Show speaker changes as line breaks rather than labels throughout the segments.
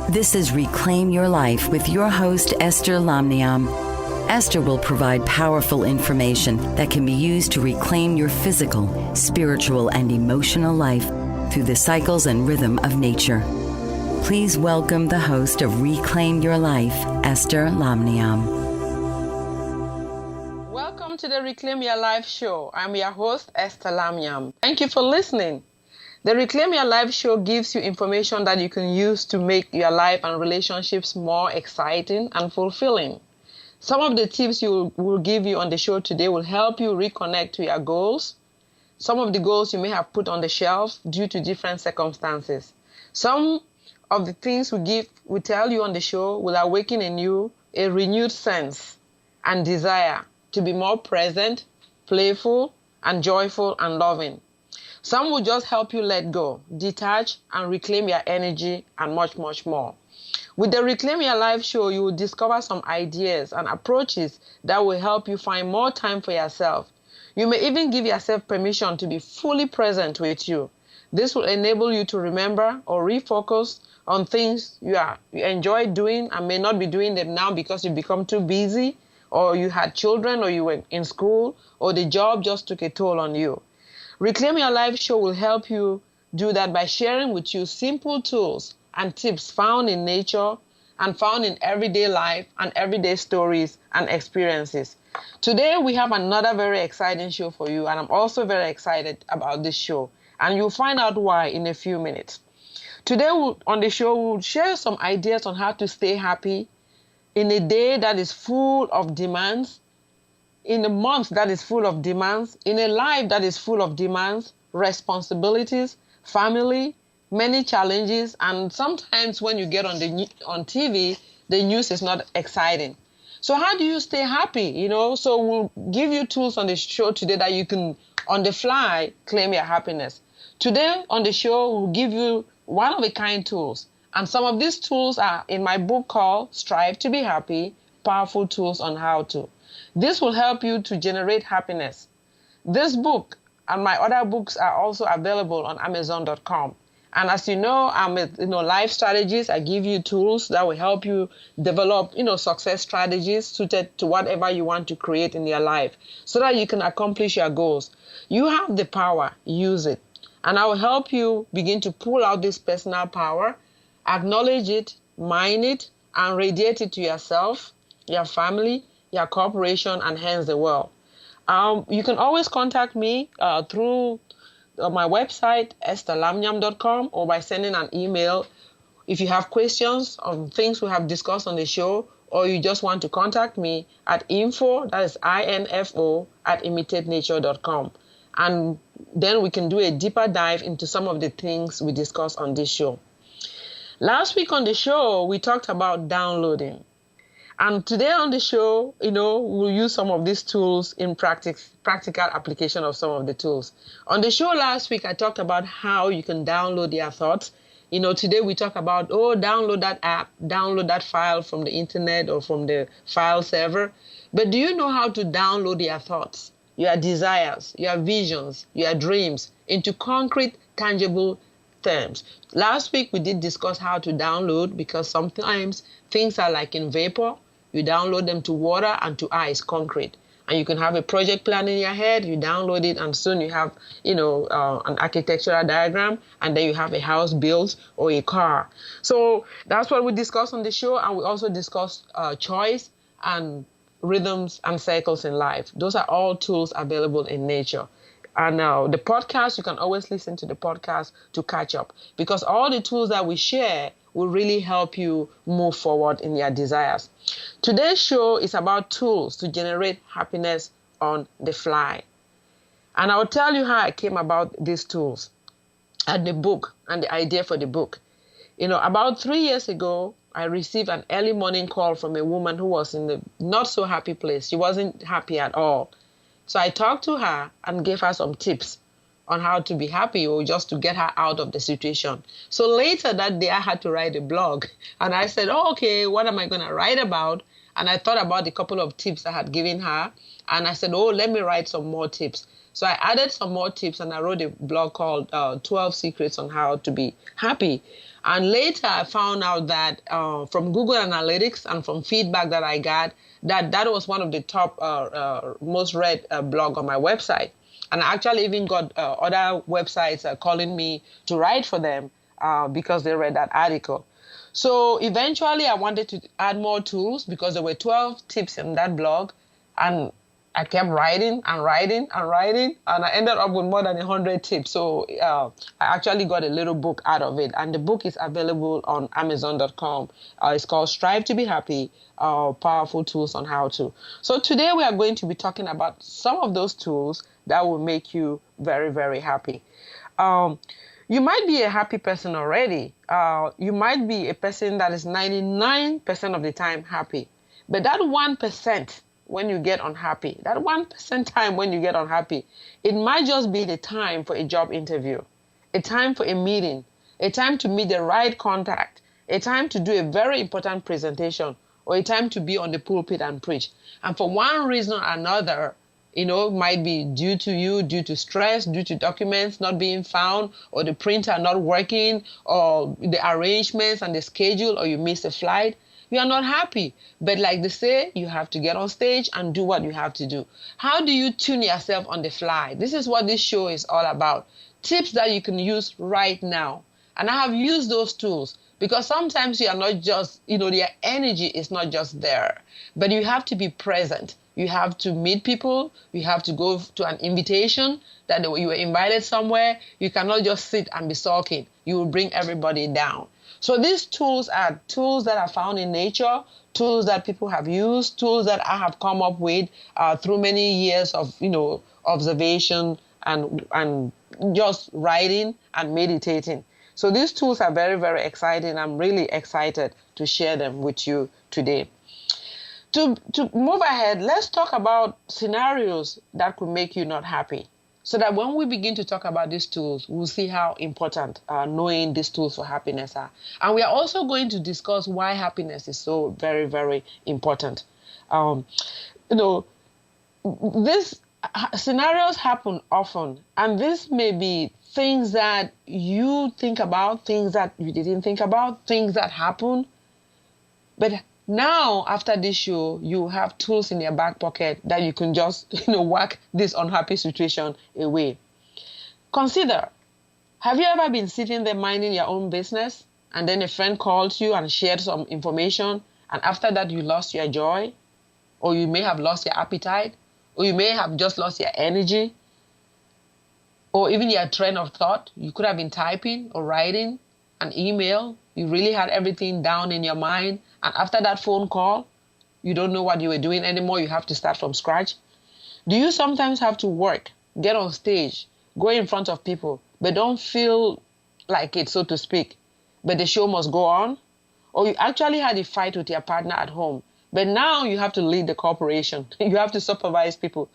This is Reclaim Your Life with your host, Esther Lamniam. Esther will provide powerful information that can be used to reclaim your physical, spiritual, and emotional life through the cycles and rhythm of nature. Please welcome the host of Reclaim Your Life, Esther Lamniam.
Welcome to the Reclaim Your Life show. I'm your host, Esther Lamniam. Thank you for listening. The Reclaim Your Life show gives you information that you can use to make your life and relationships more exciting and fulfilling. Some of the tips will give you on the show today will help you reconnect to your goals. Some of the goals you may have put on the shelf due to different circumstances. Some of the things we tell you on the show will awaken in you a renewed sense and desire to be more present, playful, and joyful and loving. Some will just help you let go, detach, and reclaim your energy, and much, much more. With the Reclaim Your Life show, you will discover some ideas and approaches that will help you find more time for yourself. You may even give yourself permission to be fully present with you. This will enable you to remember or refocus on things you enjoy doing and may not be doing them now because you become too busy, or you had children, or you were in school, or the job just took a toll on you. Reclaim Your Life show will help you do that by sharing with you simple tools and tips found in nature and found in everyday life and everyday stories and experiences. Today, we have another very exciting show for you, and I'm also very excited about this show, and you'll find out why in a few minutes. Today, on the show, we'll share some ideas on how to stay happy in a day that is full of demands, in a month that is full of demands, in a life that is full of demands, responsibilities, family, many challenges, and sometimes when you get on TV, the news is not exciting. So how do you stay happy? So we'll give you tools on the show today that you can, on the fly, claim your happiness. Today on the show, we'll give you one-of-a-kind tools. And some of these tools are in my book called Strive to be Happy, Powerful Tools on How to. This will help you to generate happiness. This book and my other books are also available on Amazon.com. And as you know, I'm a life strategist. I give you tools that will help you develop, success strategies suited to whatever you want to create in your life so that you can accomplish your goals. You have the power, use it. And I will help you begin to pull out this personal power, acknowledge it, mine it, and radiate it to yourself, your family, your corporation, and hence the world. You can always contact me through my website, estherlamniam.com, or by sending an email if you have questions on things we have discussed on the show, or you just want to contact me at info, that is INFO, @imitatenature.com. And then we can do a deeper dive into some of the things we discussed on this show. Last week on the show, we talked about downloading. And today on the show, we'll use some of these tools in practical application of some of the tools. On the show last week, I talked about how you can download your thoughts. Today we talk about, download that app, download that file from the internet or from the file server. But do you know how to download your thoughts, your desires, your visions, your dreams into concrete, tangible terms? Last week, we did discuss how to download because sometimes things are like in vapor. You download them to water and to ice, concrete. And you can have a project plan in your head, you download it, and soon you have, an architectural diagram, and then you have a house built or a car. So that's what we discussed on the show, and we also discussed choice and rhythms and cycles in life. Those are all tools available in nature. And the podcast, you can always listen to the podcast to catch up, because all the tools that we share will really help you move forward in your desires. Today's show is about tools to generate happiness on the fly. And I'll tell you how I came about these tools and the book and the idea for the book. About 3 years ago, I received an early morning call from a woman who was in a not so happy place. She wasn't happy at all. So I talked to her and gave her some tips on how to be happy or just to get her out of the situation. So later that day, I had to write a blog. And I said, okay, what am I going to write about? And I thought about the couple of tips I had given her. And I said, let me write some more tips. So I added some more tips, and I wrote a blog called 12 Secrets on How to Be Happy. And later I found out that from Google Analytics and from feedback that I got, that was one of the top most read blog on my website. And I actually even got other websites calling me to write for them because they read that article. So eventually I wanted to add more tools because there were 12 tips in that blog, and I kept writing and writing and writing, and I ended up with more than 100 tips. So I actually got a little book out of it, and the book is available on Amazon.com. It's called Strive to Be Happy, Powerful Tools on How to. So today we are going to be talking about some of those tools that will make you very, very happy. You might be a happy person already. You might be a person that is 99% of the time happy. But that 1% when you get unhappy, that 1% time when you get unhappy, it might just be the time for a job interview, a time for a meeting, a time to meet the right contact, a time to do a very important presentation, or a time to be on the pulpit and preach. And for one reason or another, might be due to stress, due to documents not being found, or the printer not working, or the arrangements and the schedule, or you miss a flight. You are not happy. But like they say, you have to get on stage and do what you have to do. How do you tune yourself on the fly? This is what this show is all about. Tips that you can use right now. And I have used those tools because sometimes you are not just, your energy is not just there, but you have to be present. You have to meet people. You have to go to an invitation that you were invited somewhere. You cannot just sit and be sulking. You will bring everybody down. So these tools are tools that are found in nature, tools that people have used, tools that I have come up with through many years of, observation and just writing and meditating. So these tools are very, very exciting. I'm really excited to share them with you today. To move ahead, let's talk about scenarios that could make you not happy, so that when we begin to talk about these tools, we'll see how important knowing these tools for happiness are. And we are also going to discuss why happiness is so very, very important. These scenarios happen often, and this may be things that you think about, things that you didn't think about, things that happen. But now, after this show, you have tools in your back pocket that you can just, whack this unhappy situation away. Consider, have you ever been sitting there minding your own business, and then a friend called you and shared some information, and after that you lost your joy, or you may have lost your appetite, or you may have just lost your energy, or even your train of thought? You could have been typing or writing an email. You really had everything down in your mind. And after that phone call, you don't know what you were doing anymore. You have to start from scratch. Do you sometimes have to work, get on stage, go in front of people, but don't feel like it, so to speak, but the show must go on? Or you actually had a fight with your partner at home, but now you have to lead the corporation. You have to supervise people.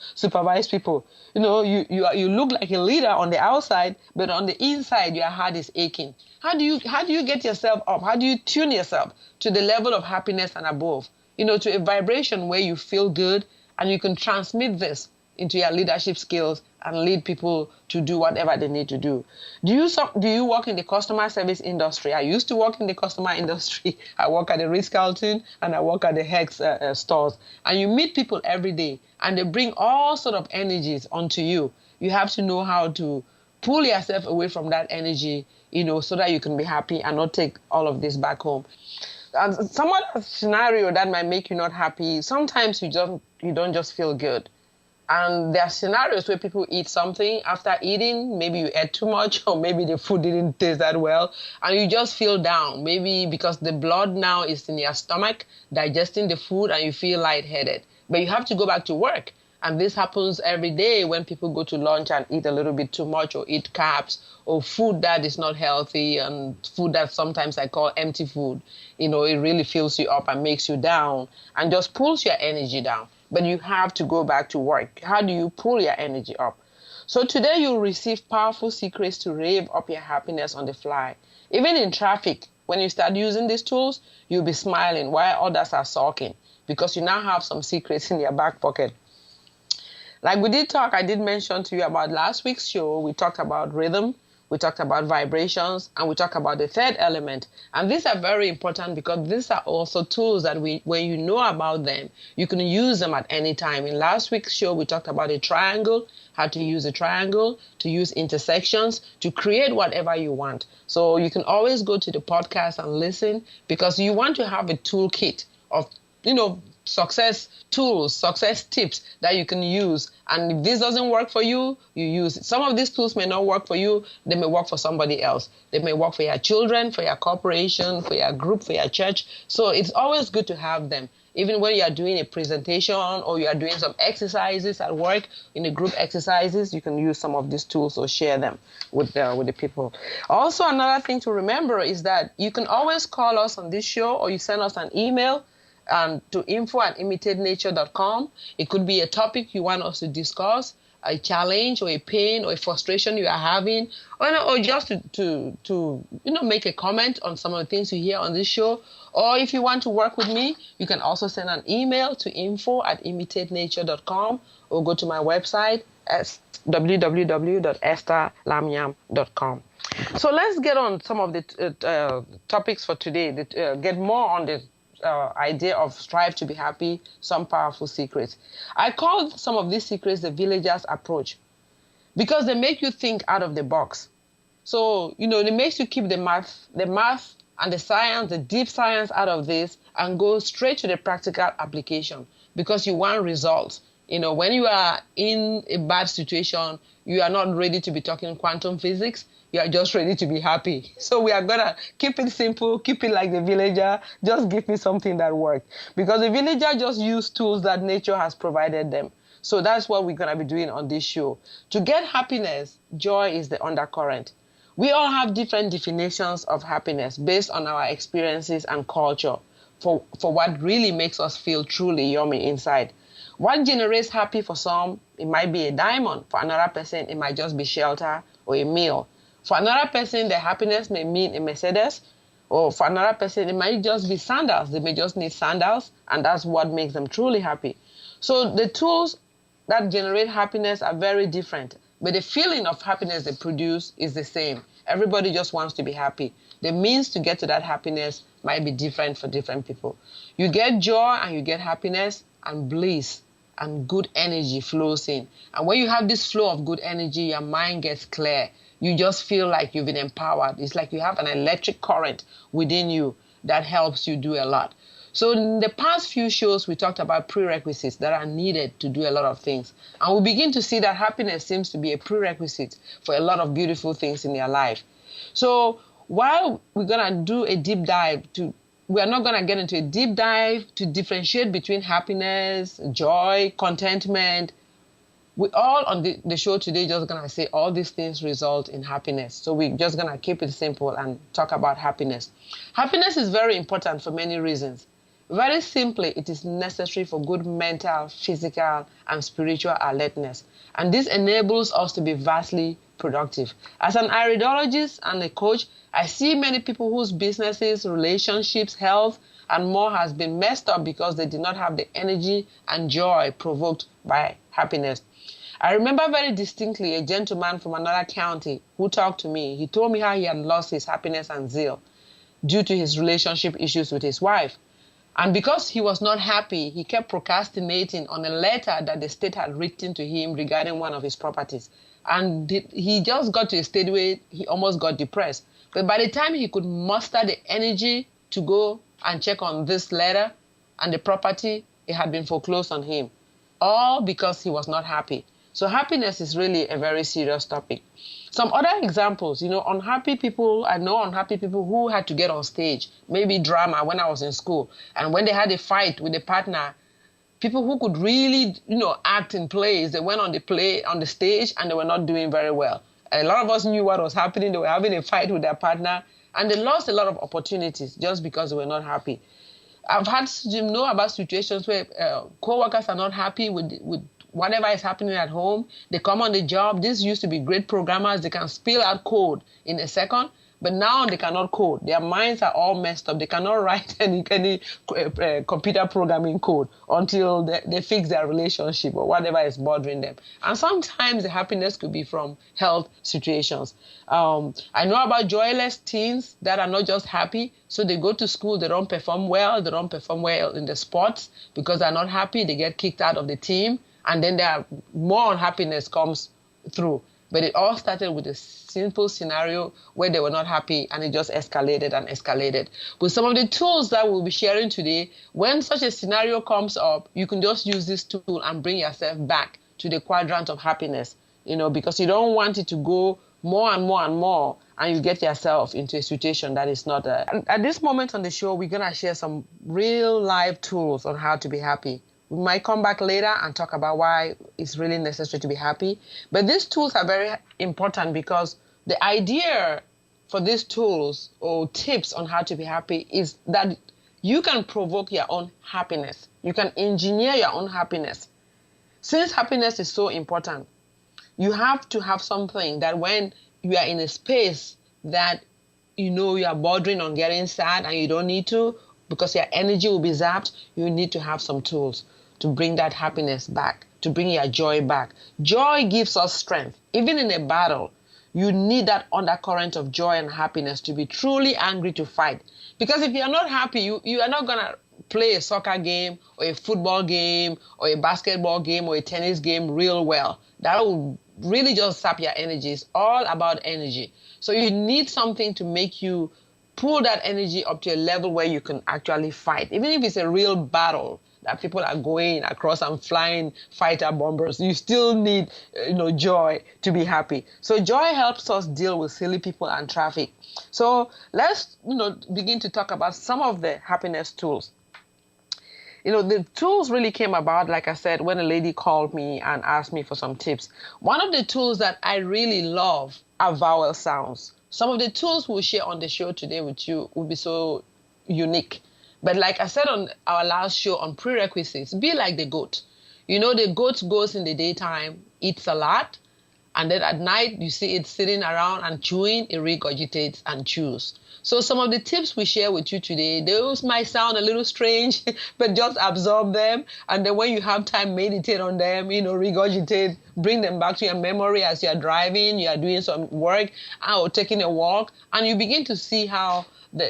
You look like a leader on the outside, but on the inside, your heart is aching. How do you get yourself up? How do you tune yourself to the level of happiness and above? To a vibration where you feel good, and you can transmit this into your leadership skills and lead people to do whatever they need to do. Do you work in the customer service industry? I used to work in the customer industry. I work at the Ritz-Carlton and I work at the Hex stores. And you meet people every day, and they bring all sort of energies onto you. You have to know how to pull yourself away from that energy, so that you can be happy and not take all of this back home. And some other scenario that might make you not happy, sometimes you don't just feel good. And there are scenarios where people eat something. After eating, maybe you ate too much, or maybe the food didn't taste that well, and you just feel down. Maybe because the blood now is in your stomach, digesting the food, and you feel lightheaded. But you have to go back to work. And this happens every day when people go to lunch and eat a little bit too much, or eat carbs, or food that is not healthy, and food that sometimes I call empty food. It really fills you up and makes you down and just pulls your energy down. But you have to go back to work. How do you pull your energy up? So today you'll receive powerful secrets to rev up your happiness on the fly. Even in traffic, when you start using these tools, you'll be smiling while others are sulking, because you now have some secrets in your back pocket. Like I did mention to you about last week's show. We talked about rhythm, we talked about vibrations, and we talked about the third element. And these are very important because these are also tools that when you know about them, you can use them at any time. In last week's show, we talked about a triangle, how to use a triangle, to use intersections, to create whatever you want. So you can always go to the podcast and listen because you want to have a toolkit of, success tools, success tips that you can use. And if this doesn't work for you, you use it. Some of these tools may not work for you. They may work for somebody else. They may work for your children, for your corporation, for your group, for your church. So it's always good to have them. Even when you are doing a presentation or you are doing some exercises at work, in the group exercises, you can use some of these tools or share them with the people. Also, another thing to remember is that you can always call us on this show or you send us an email to info@imitatenature.com. It could be a topic you want us to discuss, a challenge or a pain or a frustration you are having, or just to make a comment on some of the things you hear on this show. Or if you want to work with me, you can also send an email to info@imitatenature.com or go to my website at www.estherlamniam.com. So let's get on some of the topics for today, get more on the idea of strive to be happy, some powerful secrets. I call some of these secrets the villager's approach because they make you think out of the box. So, it makes you keep the math and the science, the deep science out of this and go straight to the practical application because you want results. When you are in a bad situation, you are not ready to be talking quantum physics. You are just ready to be happy. So we are going to keep it simple, keep it like the villager. Just give me something that works. Because the villager just used tools that nature has provided them. So that's what we're going to be doing on this show. To get happiness, joy is the undercurrent. We all have different definitions of happiness based on our experiences and culture for what really makes us feel truly yummy inside. What generates happy for some, it might be a diamond. For another person, it might just be shelter or a meal. For another person, their happiness may mean a Mercedes. Or for another person, it might just be sandals. They may just need sandals, and that's what makes them truly happy. So the tools that generate happiness are very different. But the feeling of happiness they produce is the same. Everybody just wants to be happy. The means to get to that happiness might be different for different people. You get joy and you get happiness and bliss. And good energy flows in. And when you have this flow of good energy, your mind gets clear. You just feel like you've been empowered. It's like you have an electric current within you that helps you do a lot. So in the past few shows, we talked about prerequisites that are needed to do a lot of things. And we begin to see that happiness seems to be a prerequisite for a lot of beautiful things in your life. So while we're going to do a deep dive we are not going to get into a deep dive to differentiate between happiness, joy, contentment. We all on the show today just going to say all these things result in happiness. So we're just going to keep it simple and talk about happiness. Happiness is very important for many reasons. Very simply, it is necessary for good mental, physical, and spiritual alertness. And this enables us to be vastly productive. As an iridologist and a coach, I see many people whose businesses, relationships, health, and more has been messed up because they did not have the energy and joy provoked by happiness. I remember very distinctly a gentleman from another county who talked to me. He told me how he had lost his happiness and zeal due to his relationship issues with his wife. And because he was not happy, he kept procrastinating on a letter that the state had written to him regarding one of his properties. And he just got to a state where he almost got depressed. But by the time he could muster the energy to go and check on this letter and the property, it had been foreclosed on him. All because he was not happy. So happiness is really a very serious topic. Some other examples, unhappy people, I know unhappy people who had to get on stage, maybe drama when I was in school. And when they had a fight with a partner, people who could really, act in plays, they went on the stage and they were not doing very well. And a lot of us knew what was happening. They were having a fight with their partner and they lost a lot of opportunities just because they were not happy. I've had to know about situations where co-workers are not happy with whatever is happening at home. They come on the job. These used to be great programmers. They can spill out code in a second. But now they cannot code. Their minds are all messed up. They cannot write any computer programming code until they fix their relationship or whatever is bothering them. And sometimes the happiness could be from health situations. I know about joyless teens that are not just happy. So they go to school, they don't perform well. They don't perform well in the sports because they're not happy. They get kicked out of the team. And then more unhappiness comes through. But it all started with a simple scenario where they were not happy, and it just escalated and escalated. With some of the tools that we'll be sharing today, when such a scenario comes up, you can just use this tool and bring yourself back to the quadrant of happiness, because you don't want it to go more and more and more, and you get yourself into a situation that is not. At this moment on the show, we're going to share some real life tools on how to be happy. We might come back later and talk about why it's really necessary to be happy. But these tools are very important because the idea for these tools or tips on how to be happy is that you can provoke your own happiness. You can engineer your own happiness. Since happiness is so important, you have to have something that when you are in a space that you are bordering on getting sad and you don't need to because your energy will be zapped, you need to have some tools to bring that happiness back, to bring your joy back. Joy gives us strength. Even in a battle, you need that undercurrent of joy and happiness to be truly angry to fight. Because if you're not happy, you are not going to play a soccer game or a football game or a basketball game or a tennis game real well. That will really just sap your energy. It's all about energy. So you need something to make you pull that energy up to a level where you can actually fight. Even if it's a real battle that people are going across and flying fighter bombers, you still need joy to be happy. So joy helps us deal with silly people and traffic. So let's begin to talk about some of the happiness tools. The tools really came about, like I said, when a lady called me and asked me for some tips. One of the tools that I really love are vowel sounds. Some of the tools we'll share on the show today with you will be so unique. But like I said on our last show on prerequisites, be like the goat. The goat goes in the daytime, eats a lot, and then at night you see it sitting around and chewing, it regurgitates and chews. So some of the tips we share with you today, those might sound a little strange, but just absorb them. And then when you have time, meditate on them, regurgitate, bring them back to your memory as you're driving, you are doing some work, or taking a walk, and you begin to see how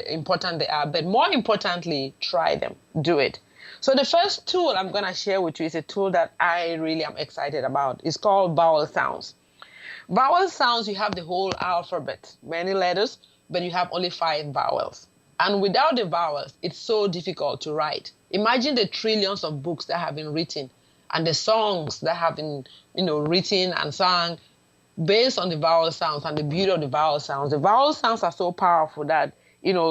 important they are. But more importantly, try them, do it. So the first tool I'm going to share with you is a tool that I really am excited about. It's called vowel sounds. Vowel sounds, you have the whole alphabet, many letters, but you have only 5 vowels. And without the vowels, it's so difficult to write. Imagine the trillions of books that have been written and the songs that have been, written and sung based on the vowel sounds and the beauty of the vowel sounds. The vowel sounds are so powerful that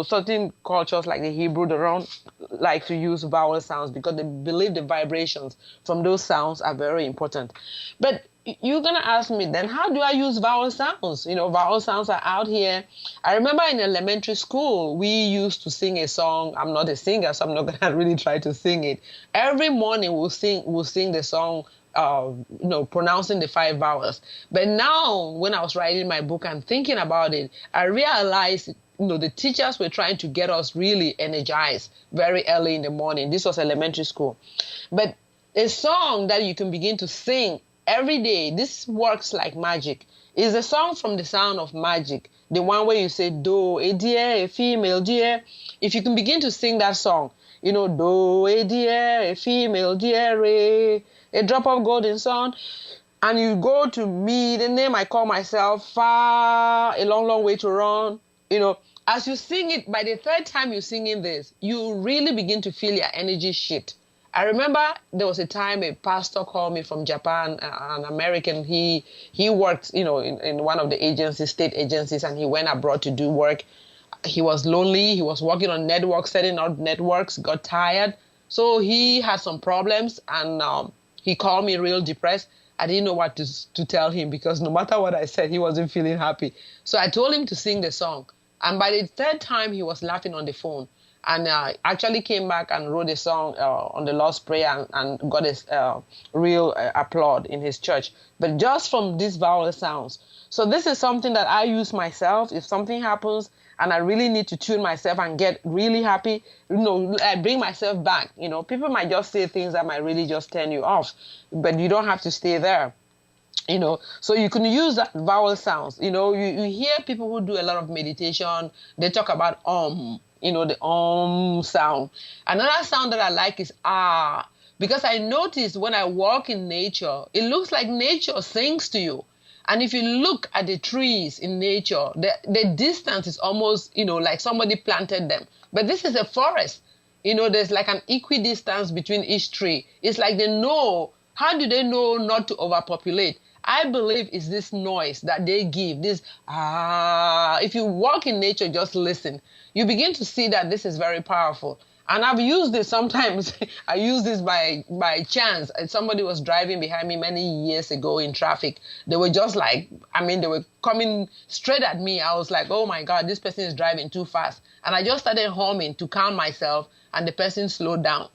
certain cultures like the Hebrew, they don't like to use vowel sounds because they believe the vibrations from those sounds are very important. But you're going to ask me then, how do I use vowel sounds? Vowel sounds are out here. I remember in elementary school, we used to sing a song. I'm not a singer, so I'm not going to really try to sing it. Every morning we'll sing the song, pronouncing the 5 vowels. But now, when I was writing my book and thinking about it, I realized the teachers were trying to get us really energized very early in the morning. This was elementary school. But a song that you can begin to sing every day, this works like magic, is a song from The Sound of Magic. The one where you say, do, a dear, a female dear. If you can begin to sing that song, do, a dear, a female dear, a drop of golden sun. And you go to me, the name I call myself, far, a long, long way to run. As you sing it, by the 3rd time you're singing this, you really begin to feel your energy shift. I remember there was a time a pastor called me from Japan, an American. He worked, in one of the agencies, state agencies, and he went abroad to do work. He was lonely. He was working on networks, setting up networks, got tired. So he had some problems, and he called me real depressed. I didn't know what to tell him because no matter what I said, he wasn't feeling happy. So I told him to sing the song. And by the third time, he was laughing on the phone. And actually came back and wrote a song on the Lord's Prayer and got a real applaud in his church. But just from these vowel sounds. So this is something that I use myself. If something happens and I really need to tune myself and get really happy, I bring myself back. People might just say things that might really just turn you off, but you don't have to stay there. So you can use that vowel sounds. You hear people who do a lot of meditation, they talk about the sound. Another sound that I like is ah, because I notice when I walk in nature, it looks like nature sings to you. And if you look at the trees in nature, the distance is almost, like somebody planted them. But this is a forest. There's like an equidistance between each tree. It's like they know. How do they know not to overpopulate? I believe it's this noise that they give, this if you walk in nature, just listen, you begin to see that this is very powerful. And I've used this sometimes. I use this by chance. Somebody was driving behind me many years ago in traffic. They were just like, they were coming straight at me. I was like, oh my God, this person is driving too fast. And I just started humming to calm myself, and the person slowed down.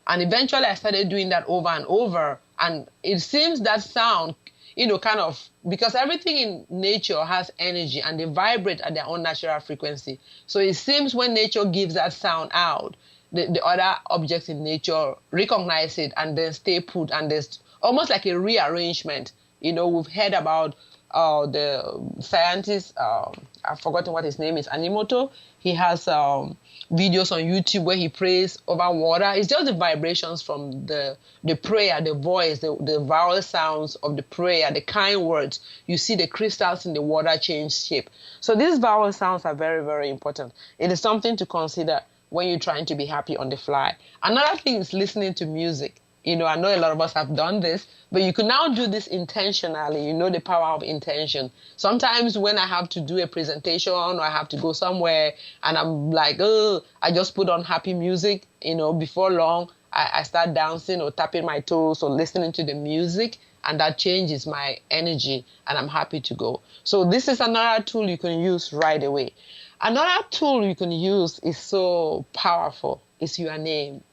And eventually I started doing that over and over. And it seems that sound, because everything in nature has energy and they vibrate at their own natural frequency. So it seems when nature gives that sound out, the other objects in nature recognize it and then stay put. And there's almost like a rearrangement. We've heard about the scientist, I've forgotten what his name is, Animoto. He has videos on YouTube where he prays over water. It's just the vibrations from the prayer, the voice, the vowel sounds of the prayer, the kind words. You see the crystals in the water change shape. So these vowel sounds are very, very important. It is something to consider when you're trying to be happy on the fly. Another thing is listening to music. I know a lot of us have done this, but you can now do this intentionally. The power of intention. Sometimes when I have to do a presentation or I have to go somewhere and I'm like, I just put on happy music, before long, I start dancing or tapping my toes or listening to the music, and that changes my energy and I'm happy to go. So this is another tool you can use right away. Another tool you can use is so powerful. It's your name.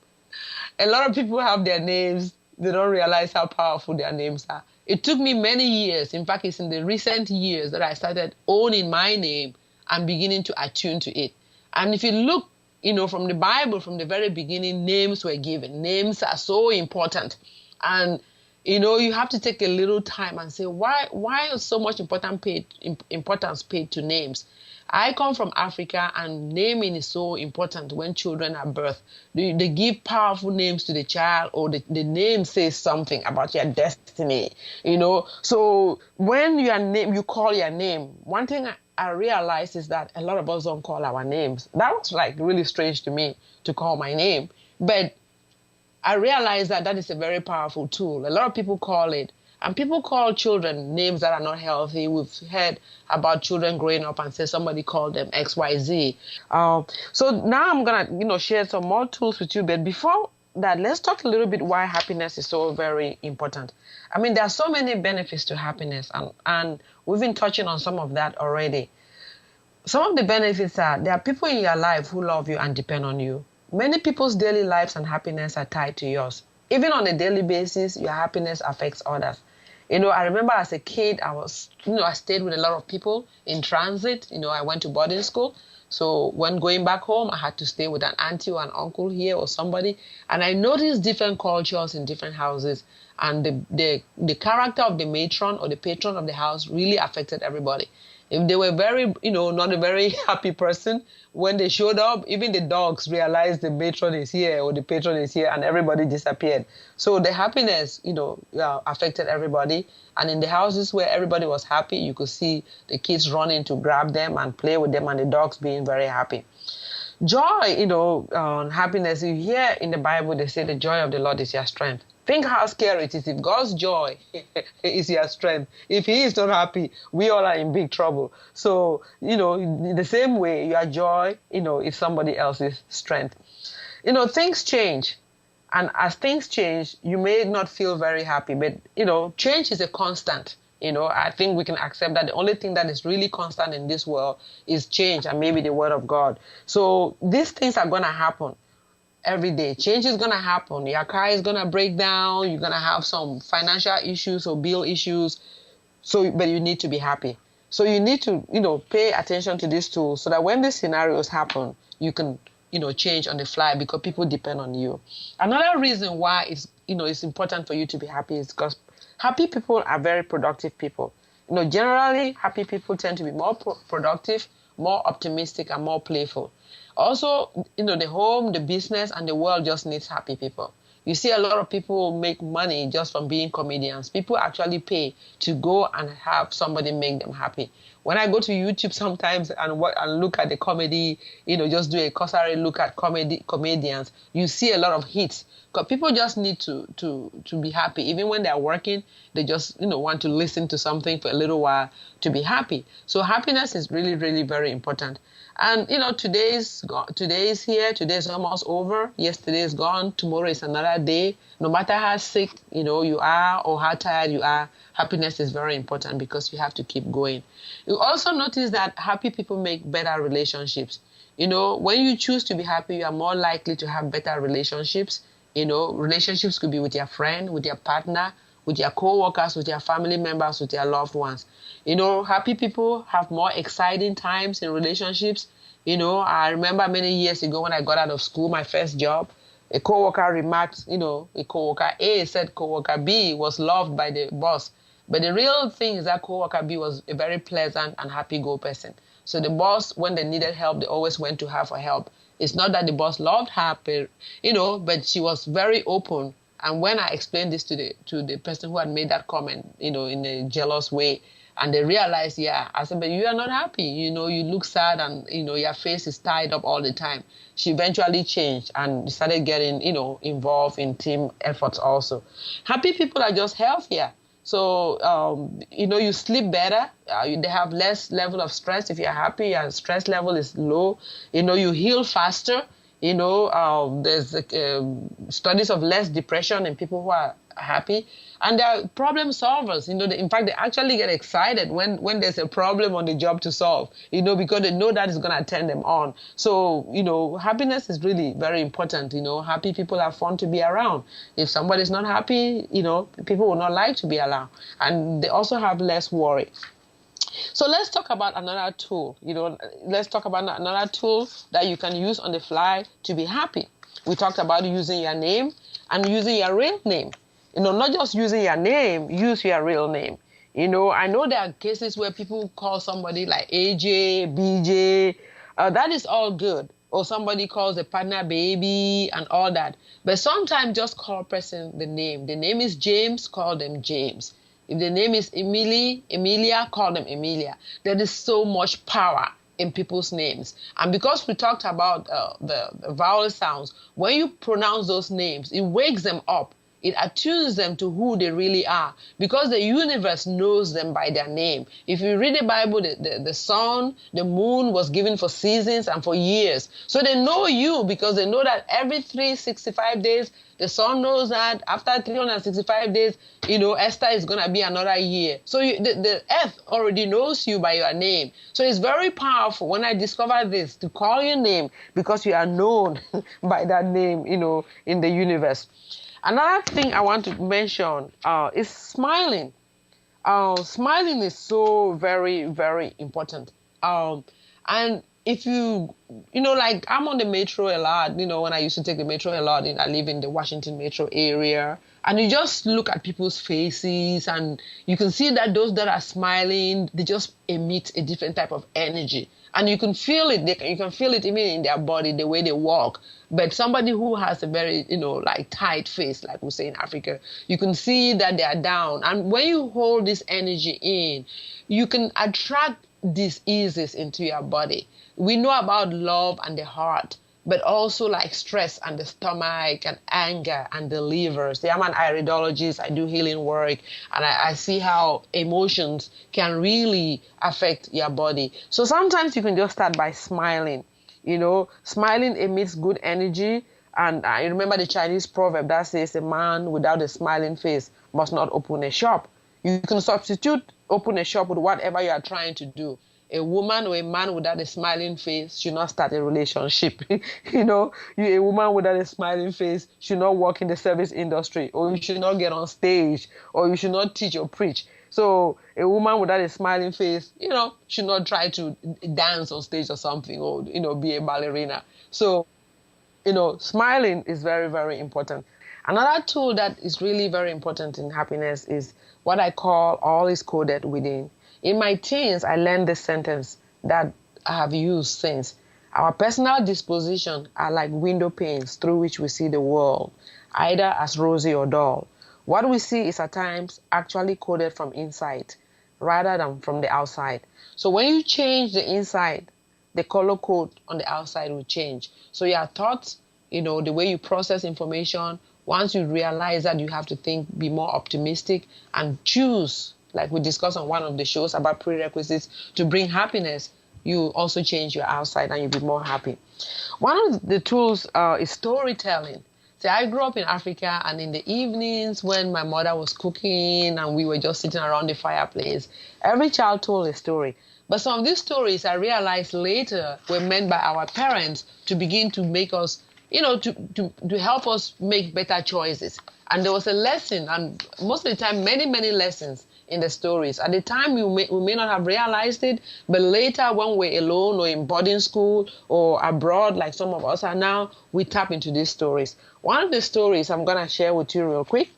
A lot of people have their names. They don't realize how powerful their names are. It took me many years. In fact, it's in the recent years that I started owning my name and beginning to attune to it. And if you look, from the Bible, from the very beginning, names were given. Names are so important. And, you have to take a little time and say, why is so much importance paid to names? I come from Africa, and naming is so important when children are birthed. They give powerful names to the child, or the name says something about your destiny, So when you call your name, one thing I realized is that a lot of us don't call our names. That was like really strange to me to call my name. But I realized that is a very powerful tool. A lot of people call it. And people call children names that are not healthy. We've heard about children growing up and say somebody called them XYZ. So now I'm going to, share some more tools with you. But before that, let's talk a little bit why happiness is so very important. There are so many benefits to happiness, and we've been touching on some of that already. Some of the benefits are there are people in your life who love you and depend on you. Many people's daily lives and happiness are tied to yours. Even on a daily basis, your happiness affects others. I remember as a kid, I stayed with a lot of people in transit. I went to boarding school. So when going back home, I had to stay with an auntie or an uncle here or somebody. And I noticed different cultures in different houses. And the character of the matron or the patron of the house really affected everybody. If they were very, not a very happy person, when they showed up, even the dogs realized the matron is here or the patron is here, and everybody disappeared. So the happiness, affected everybody. And in the houses where everybody was happy, you could see the kids running to grab them and play with them, and the dogs being very happy. Joy, happiness, you hear in the Bible, they say the joy of the Lord is your strength. Think how scary it is if God's joy is your strength. If he is not happy, we all are in big trouble. So, the same way, your joy, is somebody else's strength. Things change. And as things change, you may not feel very happy, but, change is a constant. I think we can accept that the only thing that is really constant in this world is change and maybe the word of God. So these things are going to happen every day. Change is going to happen. Your car is going to break down. You're going to have some financial issues or bill issues. But you need to be happy. So you need to, pay attention to these tools so that when these scenarios happen, you can, change on the fly because people depend on you. Another reason why it's important for you to be happy is because happy people are very productive people. Generally, happy people tend to be more productive, more optimistic, and more playful. Also, the home, the business, and the world just needs happy people. You see a lot of people make money just from being comedians. People actually pay to go and have somebody make them happy. When I go to YouTube sometimes and look at the comedy, just do a cursory look at comedians, you see a lot of hits. Because people just need to be happy. Even when they're working, they just want to listen to something for a little while to be happy. So happiness is really, really very important. And, today is here, today is almost over, yesterday is gone, tomorrow is another day. No matter how sick, you are or how tired you are, happiness is very important because you have to keep going. You also notice that happy people make better relationships. When you choose to be happy, you are more likely to have better relationships. Relationships could be with your friend, with your partner, with your co-workers, with your family members, with your loved ones. Happy people have more exciting times in relationships. I remember many years ago when I got out of school, my first job, a co-worker remarked, a co-worker A said co-worker B was loved by the boss. But the real thing is that co-worker B was a very pleasant and happy-go person. So the boss, when they needed help, they always went to her for help. It's not that the boss loved her, but she was very open. And when I explained this to the person who had made that comment, in a jealous way, and they realized, I said, but you are not happy. You look sad and, your face is tied up all the time. She eventually changed and started getting, involved in team efforts also. Happy people are just healthier. So, you sleep better. They have less level of stress. If you're happy, your stress level is low. You heal faster. There's studies of less depression in people who are happy. And they're problem solvers. In fact, they actually get excited when there's a problem on the job to solve, because they know that is going to turn them on. So, happiness is really very important. Happy people are fun to be around. If somebody's not happy, people will not like to be around. And they also have less worry. So let's talk about another tool. Let's talk about another tool that you can use on the fly to be happy. We talked about using your name and using your real name. Not just using your name, use your real name. I know there are cases where people call somebody like AJ, BJ. That is all good. Or somebody calls the partner baby and all that. But sometimes just call a person the name. The name is James, call them James. If the name is Emilia, call them Emilia. There is so much power in people's names. And because we talked about the vowel sounds, when you pronounce those names, it wakes them up. It attunes them to who they really are because the universe knows them by their name. If you read the Bible, the sun, the moon was given for seasons and for years. So they know you because they know that every 365 days, the sun knows that after 365 days, Esther is going to be another year. So the earth already knows you by your name. So it's very powerful when I discovered this to call your name because you are known by that name, in the universe. Another thing I want to mention is smiling. Smiling is so very, very important. And if like I'm on the metro a lot, when I used to take the metro a lot, I live in the Washington metro area, and you just look at people's faces and you can see that those that are smiling, they just emit a different type of energy. And you can feel it. You can feel it even in their body, the way they walk. But somebody who has a very, tight face, like we say in Africa, you can see that they are down. And when you hold this energy in, you can attract diseases into your body. We know about love and the heart, but also like stress and the stomach and anger and the liver. See, I'm an iridologist. I do healing work, and I see how emotions can really affect your body. So sometimes you can just start by smiling. Smiling emits good energy. And I remember the Chinese proverb that says a man without a smiling face must not open a shop. You can substitute open a shop with whatever you are trying to do. A woman or a man without a smiling face should not start a relationship. A woman without a smiling face should not work in the service industry, or you should not get on stage, or you should not teach or preach. So a woman without a smiling face, should not try to dance on stage or something, or, be a ballerina. So, smiling is very, very important. Another tool that is really very important in happiness is what I call all is coded within. In my teens, I learned this sentence that I have used since. Our personal disposition are like window panes through which we see the world, either as rosy or dull. What we see is at times actually coded from inside rather than from the outside. So when you change the inside, the color code on the outside will change. So your thoughts, the way you process information, once you realize that you have to be more optimistic and choose, like we discussed on one of the shows about prerequisites to bring happiness, you also change your outside and you'll be more happy. One of the tools is storytelling. See, I grew up in Africa, and in the evenings when my mother was cooking and we were just sitting around the fireplace, every child told a story. But some of these stories I realized later were meant by our parents to begin to make us, to help us make better choices. And there was a lesson, and most of the time, many, many lessons in the stories. At the time, we may not have realized it, but later when we're alone or in boarding school or abroad, like some of us are now, we tap into these stories. One of the stories I'm going to share with you real quick.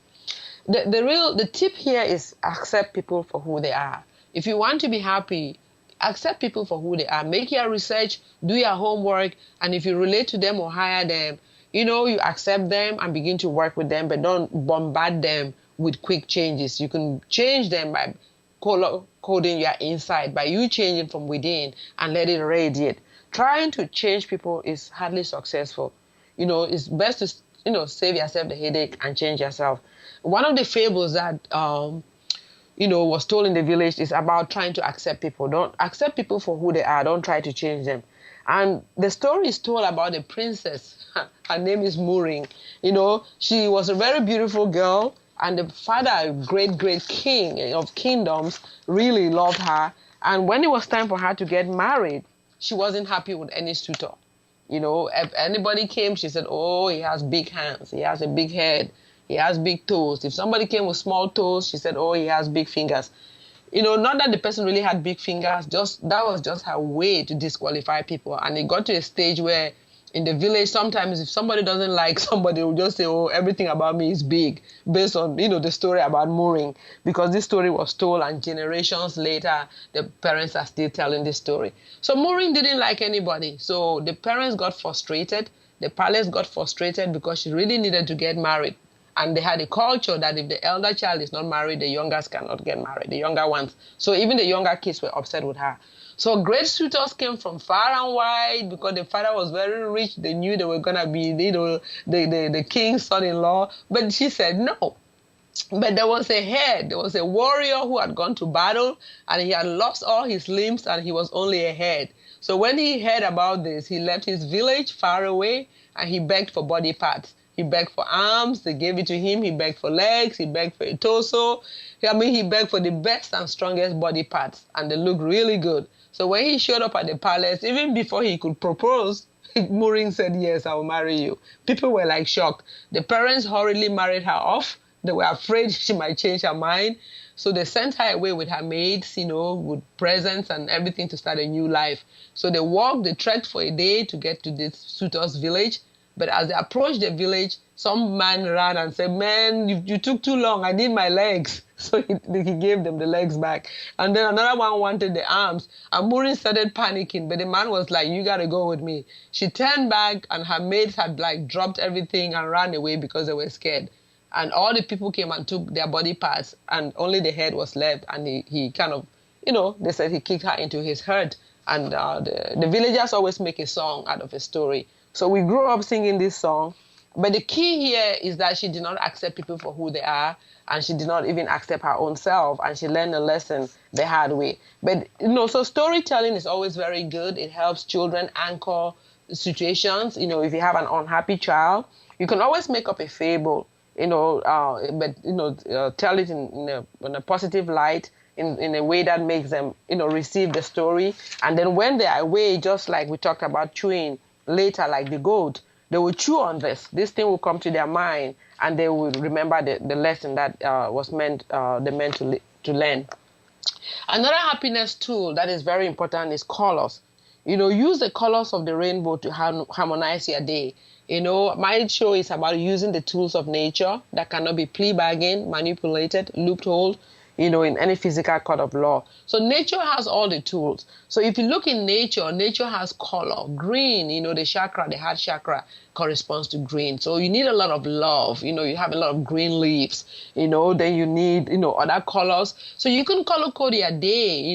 The tip here is accept people for who they are. If you want to be happy, accept people for who they are. Make your research, do your homework, and if you relate to them or hire them, you accept them and begin to work with them, but don't bombard them with quick changes. You can change them by coding your inside, by you changing from within and let it radiate. Trying to change people is hardly successful. It's best to, save yourself the headache and change yourself. One of the fables that, was told in the village is about trying to accept people. Don't accept people for who they are. Don't try to change them. And the story is told about a princess. Her name is Mooring. She was a very beautiful girl, and the father, great king of kingdoms, really loved her. And when it was time for her to get married, she wasn't happy with any suitor. If anybody came, she said, oh, he has big hands, he has a big head, he has big toes. If somebody came with small toes, she said, oh, he has big fingers. Not that the person really had big fingers, that was just her way to disqualify people. And it got to a stage where in the village, sometimes if somebody doesn't like somebody, they will just say, oh, everything about me is big, based on, the story about Mooring, because this story was told and generations later, the parents are still telling this story. So Mooring didn't like anybody. So the parents got frustrated. The palace got frustrated because she really needed to get married. And they had a culture that if the elder child is not married, the youngers cannot get married, the younger ones. So even the younger kids were upset with her. So great suitors came from far and wide because the father was very rich. They knew they were going to be, the king's son-in-law. But she said no. But there was a head. There was a warrior who had gone to battle, and he had lost all his limbs, and he was only a head. So when he heard about this, he left his village far away, and he begged for body parts. He begged for arms, they gave it to him. He begged for legs, he begged for a torso. He begged for the best and strongest body parts, and they looked really good. So when he showed up at the palace, even before he could propose, Mooring said, yes, I will marry you. People were like shocked. The parents hurriedly married her off. They were afraid she might change her mind. So they sent her away with her maids, with presents and everything to start a new life. So they trekked for a day to get to this suitor's village. But as they approached the village, some man ran and said, man, you took too long. I need my legs. So he gave them the legs back. And then another one wanted the arms. And Mooring started panicking. But the man was like, you got to go with me. She turned back, and her maids had dropped everything and ran away because they were scared. And all the people came and took their body parts, and only the head was left. And he kind of, they said he kicked her into his herd. And the villagers always make a song out of a story. So we grew up singing this song. But the key here is that she did not accept people for who they are, and she did not even accept her own self, and she learned a lesson the hard way. But, so storytelling is always very good. It helps children anchor situations. If you have an unhappy child, you can always make up a fable tell it in a positive light, in a way that makes them, receive the story. And then when they are away, just like we talked about chewing later, like the goat, they will chew on this. This thing will come to their mind, and they will remember the lesson that they meant to learn. Another happiness tool that is very important is colors. Use the colors of the rainbow to harmonize your day. My show is about using the tools of nature that cannot be plea-bargained, manipulated, loopholed, in any physical court of law. So nature has all the tools. So if you look in nature, nature has color. Green, the chakra, the heart chakra corresponds to green. So you need a lot of love. You have a lot of green leaves. Then you need, other colors. So you can color code your day,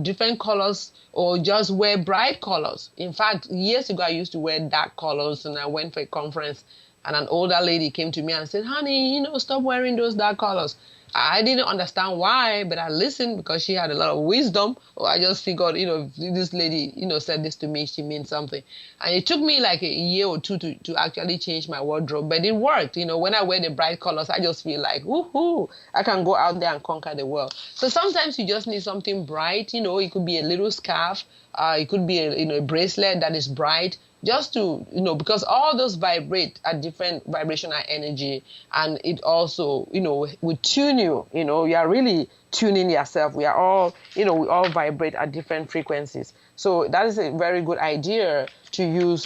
different colors, or just wear bright colors. In fact, years ago, I used to wear dark colors, and I went for a conference, and an older lady came to me and said, honey, stop wearing those dark colors. I didn't understand why, but I listened because she had a lot of wisdom. Or I just figured, if this lady, said this to me, she means something. And it took me like a year or two to actually change my wardrobe, but it worked. When I wear the bright colors, I just feel like, woohoo, I can go out there and conquer the world. So sometimes you just need something bright. It could be a little scarf. It could be a bracelet that is bright. Just to, because all those vibrate at different vibrational energy, and it also, will tune you, you are really tuning yourself. We are all, we all vibrate at different frequencies. So that is a very good idea to use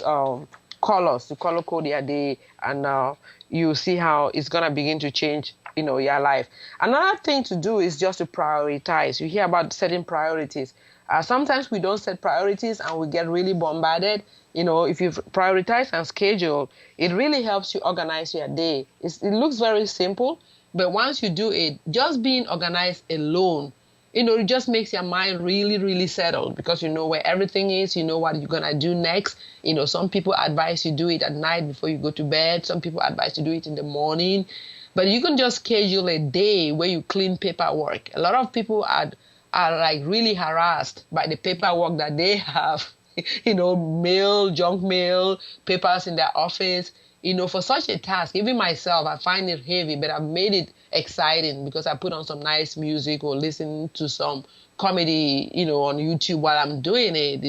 colors, to color code your day, and you see how it's going to begin to change, your life. Another thing to do is just to prioritize. You hear about setting priorities. Sometimes we don't set priorities and we get really bombarded. If you prioritize and schedule, it really helps you organize your day. It looks very simple, but once you do it, just being organized alone, it just makes your mind really, really settled, because you know where everything is, you know what you're going to do next. Some people advise you do it at night before you go to bed. Some people advise you do it in the morning. But you can just schedule a day where you clean paperwork. A lot of people are like really harassed by the paperwork that they have. Mail, junk mail, papers in their office. For such a task, even myself, I find it heavy, but I've made it exciting because I put on some nice music or listen to some comedy, on YouTube while I'm doing it.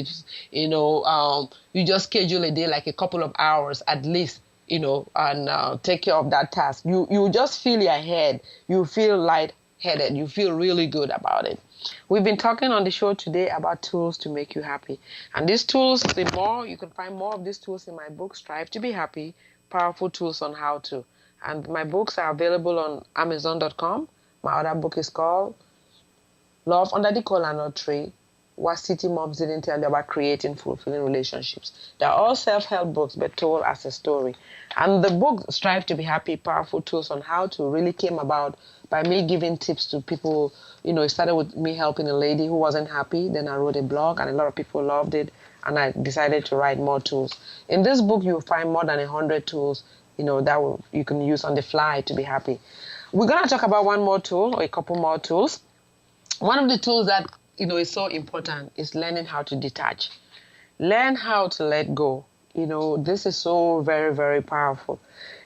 You just schedule a day, like a couple of hours at least, and take care of that task. You just feel your head. You feel lightheaded. You feel really good about it. We've been talking on the show today about tools to make you happy. And these tools, you can find more of these tools in my book, Strive to be Happy, Powerful Tools on How to. And my books are available on Amazon.com. My other book is called Love Under the Kola Tree, What City Moms Didn't Tell You About Creating Fulfilling Relationships. They're all self-help books, but told as a story. And the book, Strive to be Happy, Powerful Tools on How to, really came about by me giving tips to people. It started with me helping a lady who wasn't happy. Then I wrote a blog, and a lot of people loved it, and I decided to write more tools. In this book, you'll find more than 100 tools, that you can use on the fly to be happy. We're going to talk about one more tool, or a couple more tools. One of the tools that, is so important is learning how to detach. Learn how to let go. This is so very, very powerful.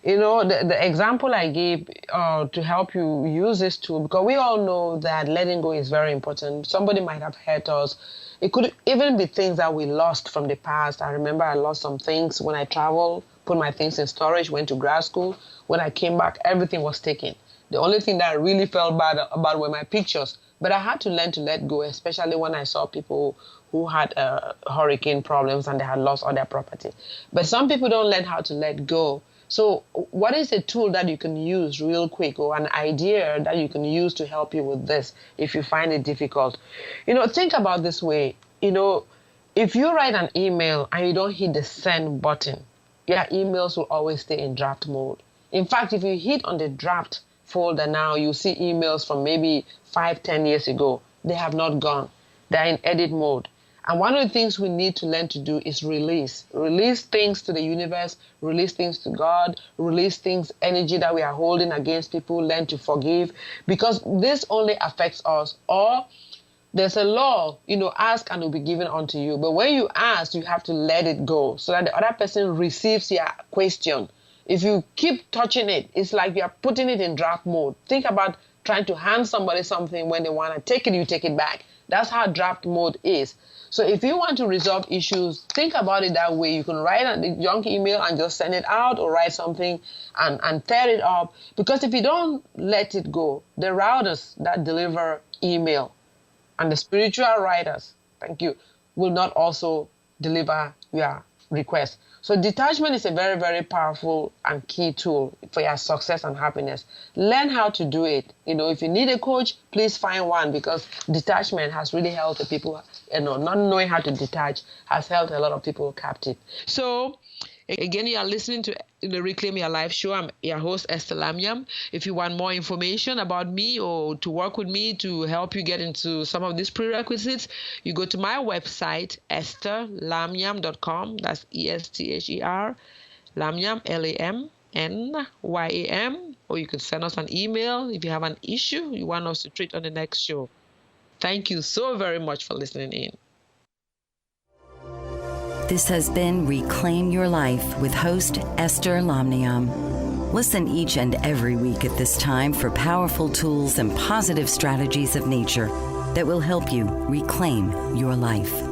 The example I gave to help you use this tool, because we all know that letting go is very important. Somebody might have hurt us. It could even be things that we lost from the past. I remember I lost some things when I traveled, put my things in storage, went to grad school. When I came back, everything was taken. The only thing that I really felt bad about were my pictures. But I had to learn to let go, especially when I saw people who had hurricane problems and they had lost all their property. But some people don't learn how to let go. So what is a tool that you can use real quick, or an idea that you can use to help you with this if you find it difficult? Think about this way. If you write an email and you don't hit the send button, your emails will always stay in draft mode. In fact, if you hit on the draft folder now, you see emails from maybe 5-10 years ago. They have not gone. They're in edit mode. And one of the things we need to learn to do is release. Release things to the universe, release things to God, release things, energy that we are holding against people, learn to forgive, because this only affects us. Or there's a law, ask and it will be given unto you. But when you ask, you have to let it go so that the other person receives your question. If you keep touching it, it's like you're putting it in draft mode. Think about trying to hand somebody something. When they want to take it, you take it back. That's how draft mode is. So if you want to resolve issues, think about it that way. You can write a junk email and just send it out, or write something and tear it up. Because if you don't let it go, the routers that deliver email and the spiritual writers, thank you, will not also deliver your request. So detachment is a very, very powerful and key tool for your success and happiness. Learn how to do it. If you need a coach, please find one, because detachment has really held the people, not knowing how to detach has held a lot of people captive. So again, you are listening to the Reclaim Your Life show. I'm your host, Esther Lamniam. If you want more information about me or to work with me to help you get into some of these prerequisites, you go to my website, estherlamniam.com. That's ESTHER, Lamniam, LAMNYAM. Or you can send us an email if you have an issue you want us to treat on the next show. Thank you so very much for listening in.
This has been Reclaim Your Life with host Esther Lamniam. Listen each and every week at this time for powerful tools and positive strategies of nature that will help you reclaim your life.